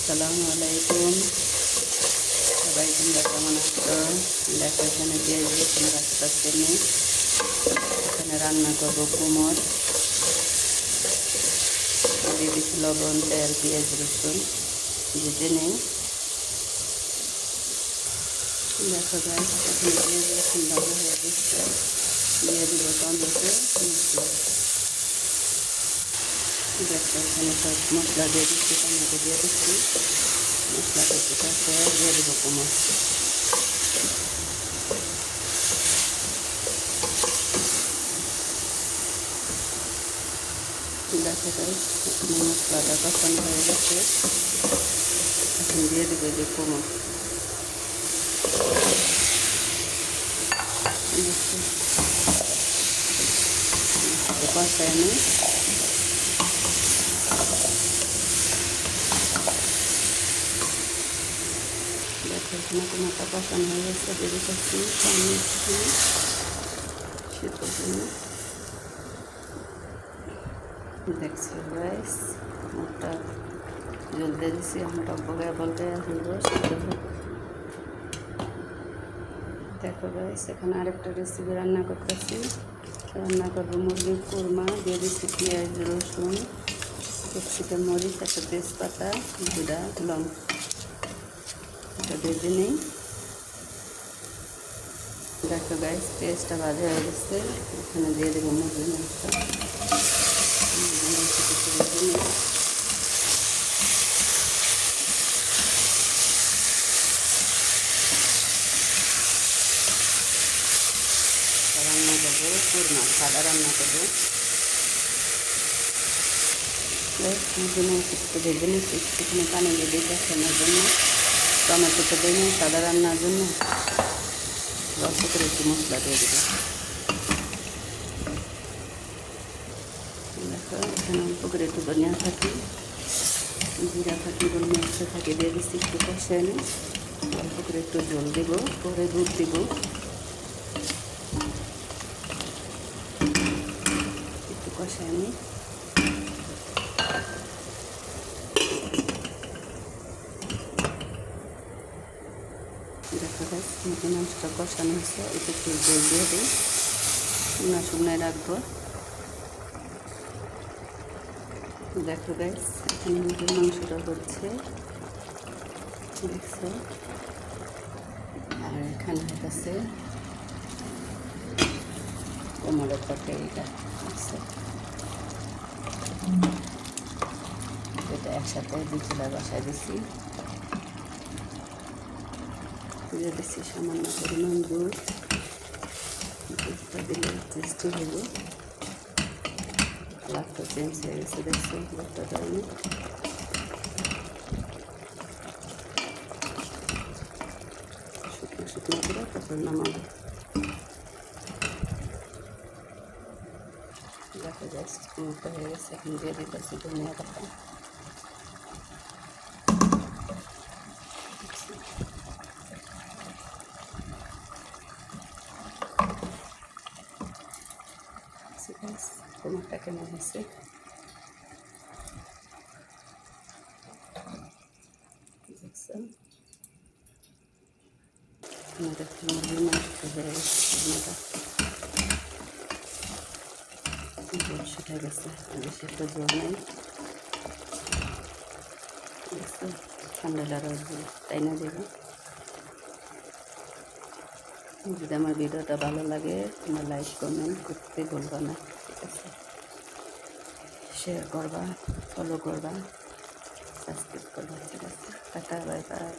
আসসালামু আলাইকুম। সবাই তোমরা কেমন আছো? দেখো এখানে পেঁয়াজ রসুন কাটতে নিই। এখানে রান্না করবো কুমড়, দিয়ে দিচ্ছি লবণ, তেল, পেঁয়াজ রসুন ভেজে নিই। দেখো গাইস, এখানে পেঁয়াজ রসুন ভালো হয়ে গেছে। দিয়ে দিব টমেটো, মশলা। দেখো এখানে সব মশলা দিয়ে দিচ্ছি, টমেটো দিয়ে দিচ্ছি। মশলা করতে থাকতে দিয়ে দেবো কুমড়। দেখো গাইস, এখানে মশলাটা কষানো হয়ে গেছে। এখন দিয়ে দেবো যে কুমড়। কষায় নিই। দেখো এখানে কুমড়টা কষানো হয়ে গেছে, দিয়ে দিচ্ছি পানি সিদ্ধ জন্য। দেখছি গাইস, কুমড়টা জল দিয়ে দিচ্ছি। এখন টকবগে বলতে হইব সিদ্ধ হোক। দেখো গাইস, এখানে আরেকটা রেসিপি রান্না করতেছি। রান্না করবো মুরগির কোরমা। দিয়ে দিচ্ছি পেঁয়াজ রসুন, ক্যাপসিকাম, মরিচ, একটা তেজপাতা, জিরা, লং। এটা ভেজে নিই। দেখো গাইস, পেঁয়াজটা ভাজা হয়ে গেছে। এখানে দিয়ে দেবো মুরগির মাংসটা। ভেজে নিই। রান্না করবো কোরমা, সাদা রান্না করবো। মুরগির মাংস একটু ভেজে নিচ্ছি, একটুখানি পানি দিয়ে দিই কষানোর জন্য। টমেটো তো দিই না সাদা রান্নার জন্য, অল্প করে একটু মশলা দিয়ে দেবো। দেখো এখানে অল্প করে একটু ধনিয়া থাকি, জিরা থাকি, গোলমরিচ থাকি দিয়ে দিচ্ছি। একটু কষায় নিই। অল্প করে একটু জল দেবো, পরে দুধ দেব। একটু কষায় নিই। দেখো গাইস, মুরগির মাংসটা কষানো হচ্ছে। একটু জল দিয়ে দিই, শুকনো শুকনায় রাখবো। দেখো গাইস, এখানে মুরগির মাংসটা হচ্ছে, দেখছো। আর এখানে হচ্ছে কুমড়োর তরকারিটা, দেখছো। এটা একসাথে দুই চুলা বসায় দিচ্ছি। দিয়ে দিচ্ছি সামান্য পরিমাণ দুধ। দুধটা দিলে টেস্টি হলো। কালারটা চেঞ্জ হয়ে গেছে, দেখছো দুধটা দেয়নি। শুকনো শুকনো করে তারপর নামাবো। দেখো গাইস, কুমড়োটা হয়ে গেছে। এখন দিয়ে দিতেছি ধনিয়া পাতা। কুমড়োটা কেমন হয়েছে দেখছো। আমাদের মুরগির মাংসটা হয়ে গেছে। জল শুকে গেছে, বেশি একটা জল নেই, দেখছো। ঠান্ডা লাগা তাই না দেবো। যদি আমার ভিডিওটা ভালো লাগে তোমরা লাইক কমেন্ট করতে ভুলবা না, ঠিক আছে। শেয়ার করবা, ফলো করবা, সাবস্ক্রাইব করবা, ঠিক আছে। Tata, bye bye.